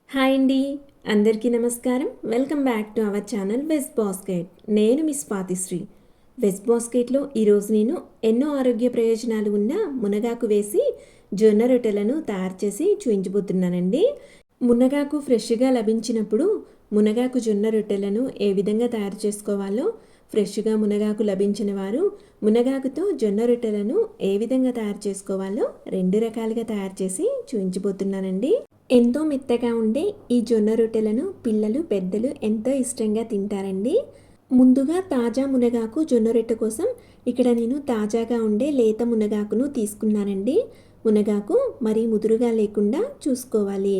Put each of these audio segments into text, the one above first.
Hi అండి, అందరికీ నమస్కారం. Welcome back to our channel veg basket. నేను మిస్ పాతిశ్రీ. వెజ్ బాస్కెట్లో ఈరోజు నేను ఎన్నో ఆరోగ్య ప్రయోజనాలు ఉన్న మునగాకు వేసి జొన్న రొట్టెలను తయారు చేసి చూపించబోతున్నానండి. మునగాకు ఫ్రెష్గా లభించినప్పుడు మునగాకు జొన్న రొట్టెలను ఏ విధంగా తయారు చేసుకోవాలో, ఫ్రెష్గా మునగాకు లభించిన వారు మునగాకుతో జొన్న రొట్టెలను ఏ విధంగా తయారు చేసుకోవాలో రెండు రకాలుగా తయారు చేసి చూపించబోతున్నానండి. ఎంతో మెత్తగా ఉండే ఈ జొన్న రొట్టెలను పిల్లలు పెద్దలు ఎంతో ఇష్టంగా తింటారండి. ముందుగా తాజా మునగాకు జొన్న రొట్టె కోసం ఇక్కడ నేను తాజాగా ఉండే లేత మునగాకును తీసుకున్నానండి. మునగాకు మరీ ముదురుగా లేకుండా చూసుకోవాలి.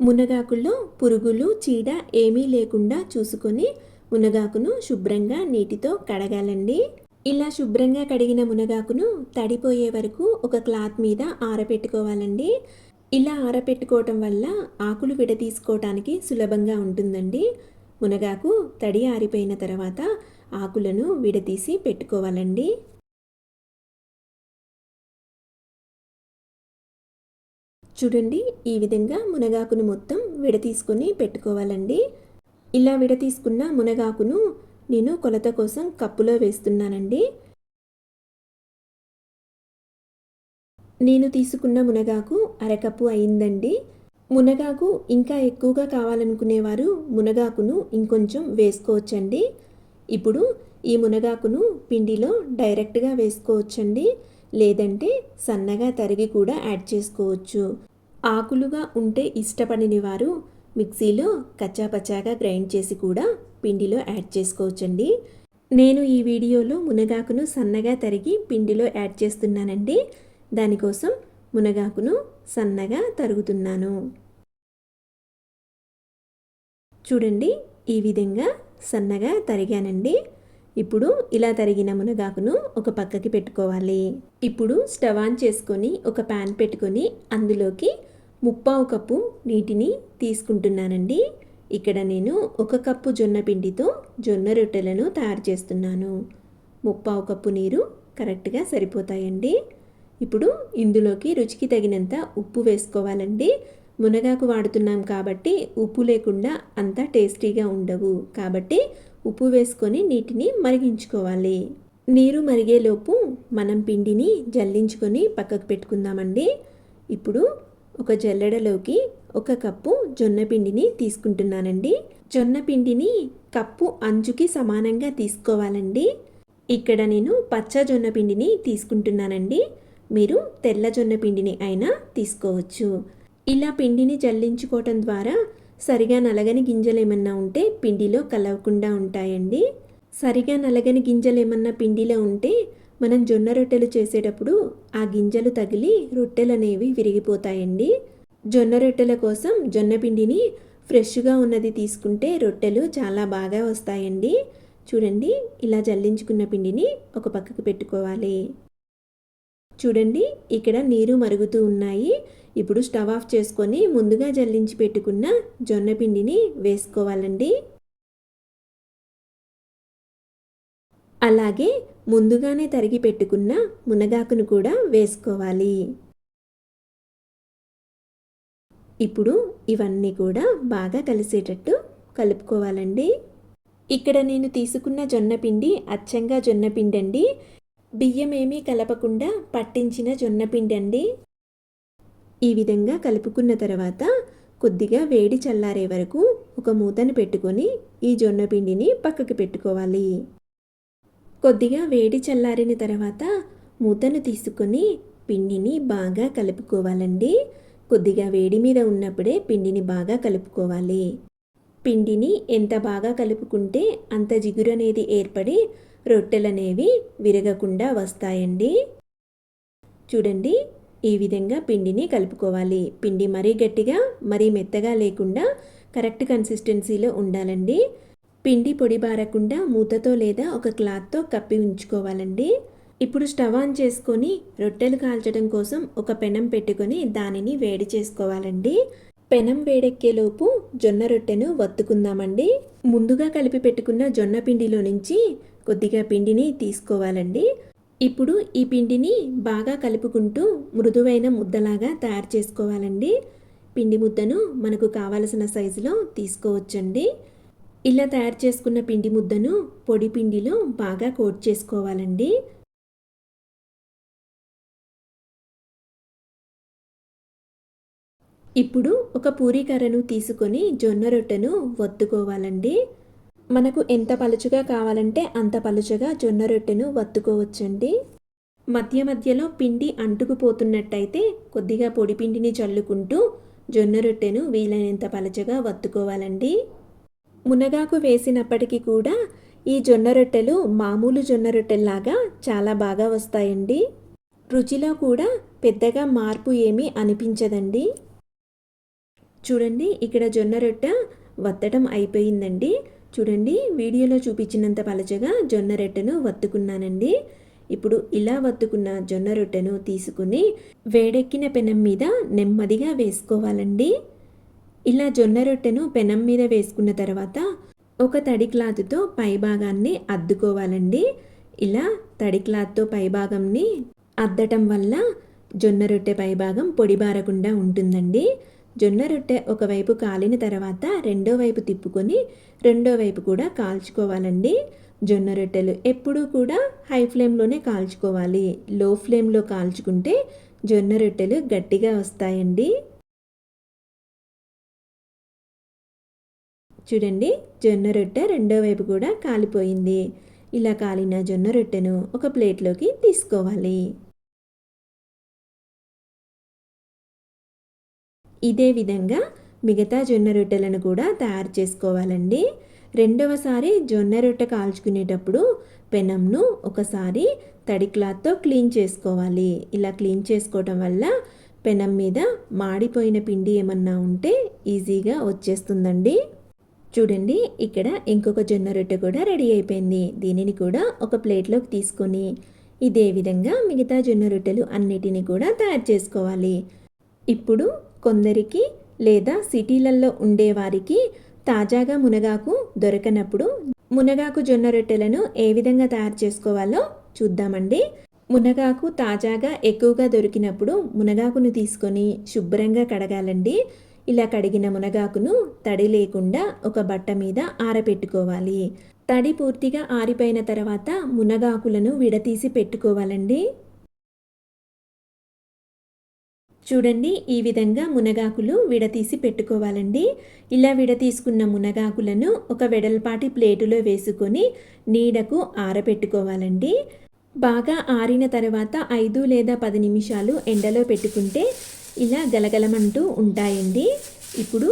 మునగాకుల్లో పురుగులు చీడ ఏమీ లేకుండా చూసుకొని మునగాకును శుభ్రంగా నీటితో కడగాలండి. ఇలా శుభ్రంగా కడిగిన మునగాకును తడిపోయే వరకు ఒక క్లాత్ మీద ఆరబెట్టుకోవాలండి. ఇలా ఆరబెట్టుకోవటం వల్ల ఆకులు విడదీసుకోవటానికి సులభంగా ఉంటుందండి. మునగాకు తడి ఆరిపోయిన తర్వాత ఆకులను విడదీసి పెట్టుకోవాలండి. చూడండి, ఈ విధంగా మునగాకును మొత్తం విడదీసుకొని పెట్టుకోవాలండి. ఇలా విడదీసుకున్న మునగాకును నేను కొలత కోసం కప్పులో వేస్తున్నానండి. నేను తీసుకున్న మునగాకు అరకప్పు అయిందండి. మునగాకు ఇంకా ఎక్కువగా కావాలనుకునేవారు మునగాకును ఇంకొంచెం వేసుకోవచ్చండి. ఇప్పుడు ఈ మునగాకును పిండిలో డైరెక్ట్గా వేసుకోవచ్చండి, లేదంటే సన్నగా తరిగి కూడా యాడ్ చేసుకోవచ్చు. ఆకులుగా ఉంటే ఇష్టపడని వారు మిక్సీలో కచ్చాపచ్చాగా గ్రైండ్ చేసి కూడా పిండిలో యాడ్ చేసుకోవచ్చండి. నేను ఈ వీడియోలో మునగాకును సన్నగా తరిగి పిండిలో యాడ్ చేస్తున్నానండి. దానికోసం మునగాకును సన్నగా తరుగుతున్నాను. చూడండి, ఈ విధంగా సన్నగా తరిగానండి. ఇప్పుడు ఇలా తరిగిన మునగాకును ఒక పక్కకి పెట్టుకోవాలి. ఇప్పుడు స్టవ్ ఆన్ చేసుకొని ఒక ప్యాన్ పెట్టుకొని అందులోకి 1/4 కప్పు నీటిని తీసుకుంటున్నానండి. ఇక్కడ నేను 1 కప్పు జొన్న పిండితో జొన్న రొట్టెలను తయారు చేస్తున్నాను. 1/4 కప్పు నీరు కరెక్ట్గా సరిపోతాయండి. ఇప్పుడు ఇందులోకి రుచికి తగినంత ఉప్పు వేసుకోవాలండి. మునగాకు వాడుతున్నాం కాబట్టి ఉప్పు లేకుండా అంత టేస్టీగా ఉండవు, కాబట్టి ఉప్పు వేసుకొని నీటిని మరిగించుకోవాలి. నీరు మరిగేలోపు మనం పిండిని జల్లించుకొని పక్కకు పెట్టుకుందామండి. ఇప్పుడు ఒక జల్లెడలోకి 1 కప్పు జొన్న పిండిని తీసుకుంటున్నానండి. జొన్న పిండిని కప్పు అంచుకి సమానంగా తీసుకోవాలండి. ఇక్కడ నేను పచ్చ జొన్న పిండిని తీసుకుంటున్నానండి. మీరు తెల్ల జొన్న పిండిని అయినా తీసుకోవచ్చు. ఇలా పిండిని జల్లించుకోవటం ద్వారా సరిగా నలగని గింజలు ఏమన్నా ఉంటే పిండిలో కలవకుండా ఉంటాయండి. సరిగా నలగని గింజలు ఏమన్నా పిండిలో ఉంటే మనం జొన్న రొట్టెలు చేసేటప్పుడు ఆ గింజలు తగిలి రొట్టెలు అనేవి విరిగిపోతాయండి. జొన్న రొట్టెల కోసం జొన్న పిండిని ఫ్రెష్గా ఉన్నది తీసుకుంటే రొట్టెలు చాలా బాగా వస్తాయండి. చూడండి, ఇలా జల్లించుకున్న పిండిని ఒక పక్కకు పెట్టుకోవాలి. చూడండి, ఇక్కడ నీరు మరుగుతూ ఉన్నాయి. ఇప్పుడు స్టవ్ ఆఫ్ చేసుకొని ముందుగా జల్లించి పెట్టుకున్న జొన్న పిండిని వేసుకోవాలండి. అలాగే ముందుగానే తరిగి పెట్టుకున్న మునగాకును కూడా వేసుకోవాలి. ఇప్పుడు ఇవన్నీ కూడా బాగా కలిసేటట్టు కలుపుకోవాలండి. ఇక్కడ నేను తీసుకున్న జొన్న పిండి అచ్చంగా జొన్న పిండి అండి. బియ్యం ఏమీ కలపకుండా పట్టించిన జొన్నపిండి అండి. ఈ విధంగా కలుపుకున్న తర్వాత కొద్దిగా వేడి చల్లారే వరకు ఒక మూతను పెట్టుకొని ఈ జొన్నపిండిని పక్కకు పెట్టుకోవాలి. కొద్దిగా వేడి చల్లారిన తర్వాత మూతను తీసుకొని పిండిని బాగా కలుపుకోవాలండి. కొద్దిగా వేడి మీద ఉన్నప్పుడే పిండిని బాగా కలుపుకోవాలి. పిండిని ఎంత బాగా కలుపుకుంటే అంత జిగురు అనేది ఏర్పడి రొట్టెలనేవి విరగకుండా వస్తాయండి. చూడండి, ఈ విధంగా పిండిని కలుపుకోవాలి. పిండి మరీ గట్టిగా మరీ మెత్తగా లేకుండా కరెక్ట్ కన్సిస్టెన్సీలో ఉండాలండి. పిండి పొడి బారకుండా మూతతో లేదా ఒక క్లాత్తో కప్పి ఉంచుకోవాలండి. ఇప్పుడు స్టవ్ ఆన్ చేసుకొని రొట్టెలు కాల్చడం కోసం ఒక పెనం పెట్టుకొని దానిని వేడి చేసుకోవాలండి. పెనం వేడెక్కేలోపు జొన్న రొట్టెను వత్తుకుందామండి. ముందుగా కలిపి పెట్టుకున్న జొన్న పిండిలో నుంచి కొద్దిగా పిండిని తీసుకోవాలండి. ఇప్పుడు ఈ పిండిని బాగా కలుపుకుంటూ మృదువైన ముద్దలాగా తయారు చేసుకోవాలండి. పిండి ముద్దను మనకు కావలసిన సైజులో తీసుకోవచ్చండి. ఇలా తయారు చేసుకున్న పిండి ముద్దను పొడి పిండిలో బాగా కోట్ చేసుకోవాలండి. ఇప్పుడు ఒక పూరీ కర్రను తీసుకొని జొన్న రొట్టెను వత్తుకోవాలండి. మనకు ఎంత పలుచగా కావాలంటే అంత పలుచగా జొన్న రొట్టెను వత్తుకోవచ్చండి. మధ్య మధ్యలో పిండి అంటుకుపోతున్నట్టయితే కొద్దిగా పొడి పిండిని చల్లుకుంటూ జొన్న రొట్టెను వీలైనంత పలచగా వత్తుకోవాలండి. మునగాకు వేసినప్పటికీ కూడా ఈ జొన్న రొట్టెలు మామూలు జొన్న రొట్టెల్లాగా చాలా బాగా వస్తాయండి. రుచిలో కూడా పెద్దగా మార్పు ఏమీ అనిపించదండి. చూడండి, ఇక్కడ జొన్న రొట్టె వత్తడం అయిపోయిందండి. చూడండి, వీడియోలో చూపించినంత పలచగా జొన్న రొట్టెను వత్తుకున్నానండి. ఇప్పుడు ఇలా వత్తుకున్న జొన్న రొట్టెను తీసుకుని వేడెక్కిన పెనం మీద నెమ్మదిగా వేసుకోవాలండి. ఇలా జొన్న రొట్టెను పెనం మీద వేసుకున్న తర్వాత ఒక తడి క్లాత్తో పైభాగాన్ని అద్దుకోవాలండి. ఇలా తడి క్లాత్తో పైభాగంని అద్దటం వల్ల జొన్న రొట్టె పైభాగం పొడిబారకుండా ఉంటుందండి. జొన్న రొట్టె ఒకవైపు కాలిన తర్వాత రెండో వైపు తిప్పుకొని రెండో వైపు కూడా కాల్చుకోవాలండి. జొన్న రొట్టెలు ఎప్పుడూ కూడా హై ఫ్లేమ్లోనే కాల్చుకోవాలి. లో ఫ్లేమ్లో కాల్చుకుంటే జొన్న రొట్టెలు గట్టిగా వస్తాయండి. చూడండి, జొన్న రొట్టె రెండో వైపు కూడా కాలిపోయింది. ఇలా కాలిన జొన్న రొట్టెను ఒక ప్లేట్లోకి తీసుకోవాలి. ఇదే విధంగా మిగతా జొన్న రొట్టెలను కూడా తయారు చేసుకోవాలండి. రెండవసారి జొన్న రొట్టె కాల్చుకునేటప్పుడు పెనంను ఒకసారి తడి క్లాత్తో క్లీన్ చేసుకోవాలి. ఇలా క్లీన్ చేసుకోవటం వల్ల పెనం మీద మాడిపోయిన పిండి ఏమన్నా ఉంటే ఈజీగా వచ్చేస్తుందండి. చూడండి, ఇక్కడ ఇంకొక జొన్న రొట్టె కూడా రెడీ అయిపోయింది. దీనిని కూడా ఒక ప్లేట్లోకి తీసుకొని ఇదే విధంగా మిగతా జొన్న రొట్టెలు అన్నిటినీ కూడా తయారు చేసుకోవాలి. ఇప్పుడు కొందరికి లేదా సిటీలలో ఉండేవారికి తాజాగా మునగాకు దొరకనప్పుడు మునగాకు జొన్న రొట్టెలను ఏ విధంగా తయారు చేసుకోవాలో చూద్దామండి. మునగాకు తాజాగా ఎక్కువగా దొరికినప్పుడు మునగాకును తీసుకొని శుభ్రంగా కడగాలండి. ఇలా కడిగిన మునగాకును తడి లేకుండా ఒక బట్ట మీద ఆరబెట్టుకోవాలి. తడి పూర్తిగా ఆరిపోయిన తర్వాత మునగాకులను విడతీసి పెట్టుకోవాలండి. చూడండి, ఈ విధంగా మునగాకులు విడతీసి పెట్టుకోవాలండి. ఇలా విడతీసుకున్న మునగాకులను ఒక వెడల్పాటి ప్లేటులో వేసుకొని నీడకు ఆరబెట్టుకోవాలండి. బాగా ఆరిన తర్వాత 5 లేదా 10 నిమిషాలు ఎండలో పెట్టుకుంటే ఇలా గలగలమంటూ ఉంటాయండి. ఇప్పుడు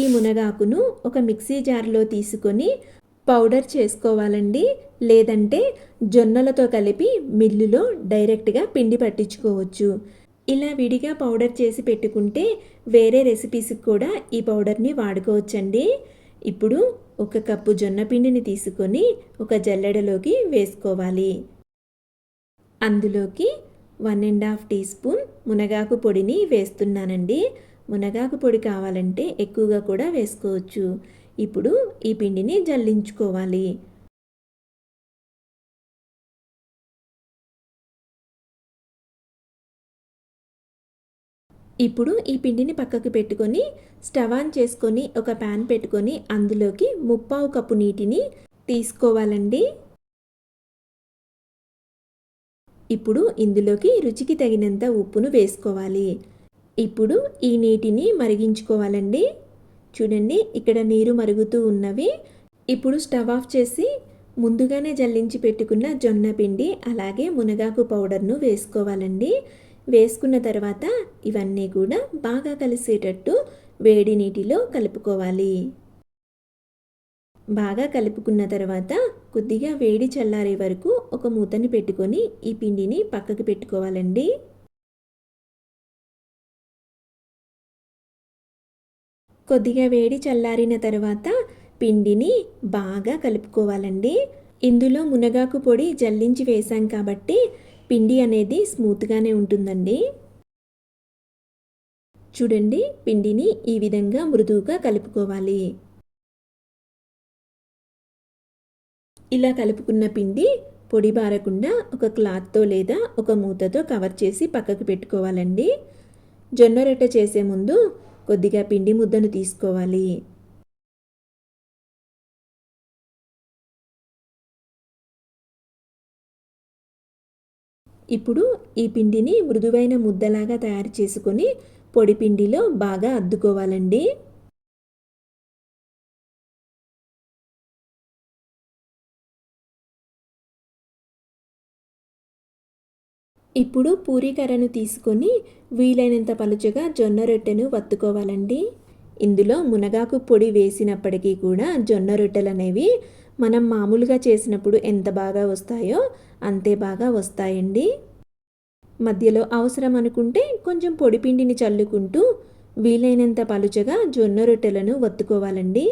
ఈ మునగాకును ఒక మిక్సీ జార్లో తీసుకొని పౌడర్ చేసుకోవాలండి. లేదంటే జొన్నలతో కలిపి మిల్లులో డైరెక్ట్గా పిండి పట్టించుకోవచ్చు. ఇలా విడిగా పౌడర్ చేసి పెట్టుకుంటే వేరే రెసిపీస్కి కూడా ఈ పౌడర్ని వాడుకోవచ్చండి. ఇప్పుడు 1 కప్పు జొన్న పిండిని తీసుకొని ఒక జల్లెడలోకి వేసుకోవాలి. అందులోకి 1½ టీ స్పూన్ మునగాకు పొడిని వేస్తున్నానండి. మునగాకు పొడి కావాలంటే ఎక్కువగా కూడా వేసుకోవచ్చు. ఇప్పుడు ఈ పిండిని జల్లించుకోవాలి. ఇప్పుడు ఈ పిండిని పక్కకు పెట్టుకొని స్టవ్ ఆన్ చేసుకొని ఒక ప్యాన్ పెట్టుకొని అందులోకి 3/4 కప్పు నీటిని తీసుకోవాలండి. ఇప్పుడు ఇందులోకి రుచికి తగినంత ఉప్పును వేసుకోవాలి. ఇప్పుడు ఈ నీటిని మరిగించుకోవాలండి. చూడండి, ఇక్కడ నీరు మరుగుతూ ఉన్నవి. ఇప్పుడు స్టవ్ ఆఫ్ చేసి ముందుగానే జల్లించి పెట్టుకున్న జొన్న పిండి అలాగే మునగాకు పౌడర్ను వేసుకోవాలండి. వేసుకున్న తర్వాత ఇవన్నీ కూడా బాగా కలిసేటట్టు వేడి నీటిలో కలుపుకోవాలి. బాగా కలుపుకున్న తర్వాత కొద్దిగా వేడి చల్లారే వరకు ఒక మూతని పెట్టుకొని ఈ పిండిని పక్కకు పెట్టుకోవాలండి. కొద్దిగా వేడి చల్లారిన తర్వాత పిండిని బాగా కలుపుకోవాలండి. ఇందులో మునగాకు పొడి జల్లించి వేసాం కాబట్టి పిండి అనేది స్మూత్గానే ఉంటుందండి. చూడండి, పిండిని ఈ విధంగా మృదువుగా కలుపుకోవాలి. ఇలా కలుపుకున్న పిండి పొడి బారకుండా ఒక క్లాత్తో లేదా ఒక మూతతో కవర్ చేసి పక్కకు పెట్టుకోవాలండి. జొన్న రొట్టె చేసే ముందు కొద్దిగా పిండి ముద్దను తీసుకోవాలి. ఇప్పుడు ఈ పిండిని మృదువైన ముద్దలాగా తయారు చేసుకొని పొడి పిండిలో బాగా అద్దుకోవాలండి. ఇప్పుడు పూరీకర్రను తీసుకొని వీలైనంత పలుచగా జొన్న రొట్టెను వత్తుకోవాలండి. ఇందులో మునగాకు పొడి వేసినప్పటికీ కూడా జొన్న రొట్టెలనేవి మనం మామూలుగా చేసినప్పుడు ఎంత బాగా వస్తాయో అంతే బాగా వస్తాయండి. మధ్యలో అవసరం అనుకుంటే కొంచెం పొడి పిండిని చల్లుకుంటూ వీలైనంత పలుచగా జొన్న రొట్టెలను వత్తుకోవాలండి.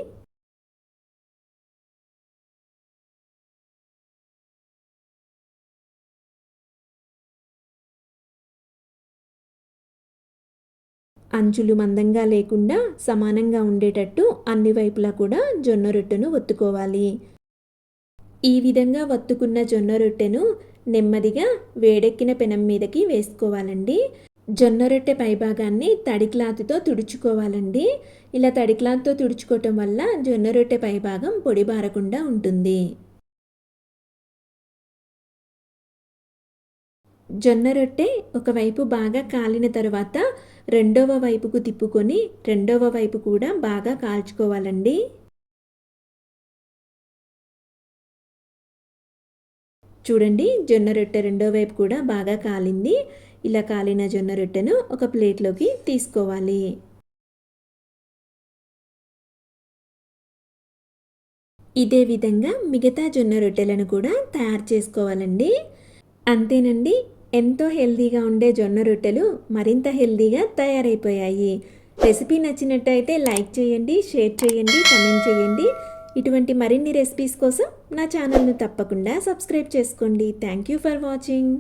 అంచులు మందంగా లేకుండా సమానంగా ఉండేటట్టు అన్ని వైపులా కూడా జొన్న రొట్టెను ఒత్తుకోవాలి. ఈ విధంగా వత్తుకున్న జొన్న రొట్టెను నెమ్మదిగా వేడెక్కిన పెనం మీదకి వేసుకోవాలండి. జొన్న రొట్టె పైభాగాన్ని తడి క్లాత్తో తుడుచుకోవాలండి. ఇలా తడి క్లాత్తో తుడుచుకోవటం వల్ల జొన్న రొట్టె పైభాగం పొడి బారకుండా ఉంటుంది. జొన్న రొట్టె ఒకవైపు బాగా కాలిన తరువాత రెండవ వైపుకు తిప్పుకొని రెండవ వైపు కూడా బాగా కాల్చుకోవాలండి. చూడండి, జొన్న రొట్టె రెండో వైపు కూడా బాగా కాలింది. ఇలా కాలిన జొన్న రొట్టెను ఒక ప్లేట్లోకి తీసుకోవాలి. ఇదే విధంగా మిగతా జొన్న రొట్టెలను కూడా తయారు చేసుకోవాలండి. అంతేనండి, ఎంతో హెల్తీగా ఉండే జొన్న రొట్టెలు మరింత హెల్తీగా తయారైపోయాయి. రెసిపీ నచ్చినట్టయితే లైక్ చేయండి, షేర్ చేయండి, కామెంట్ చేయండి. ఇటువంటి మరిన్ని రెసిపీస్ కోసం నా ఛానల్ను తప్పకుండా సబ్స్క్రైబ్ చేసుకోండి. Thank you for watching.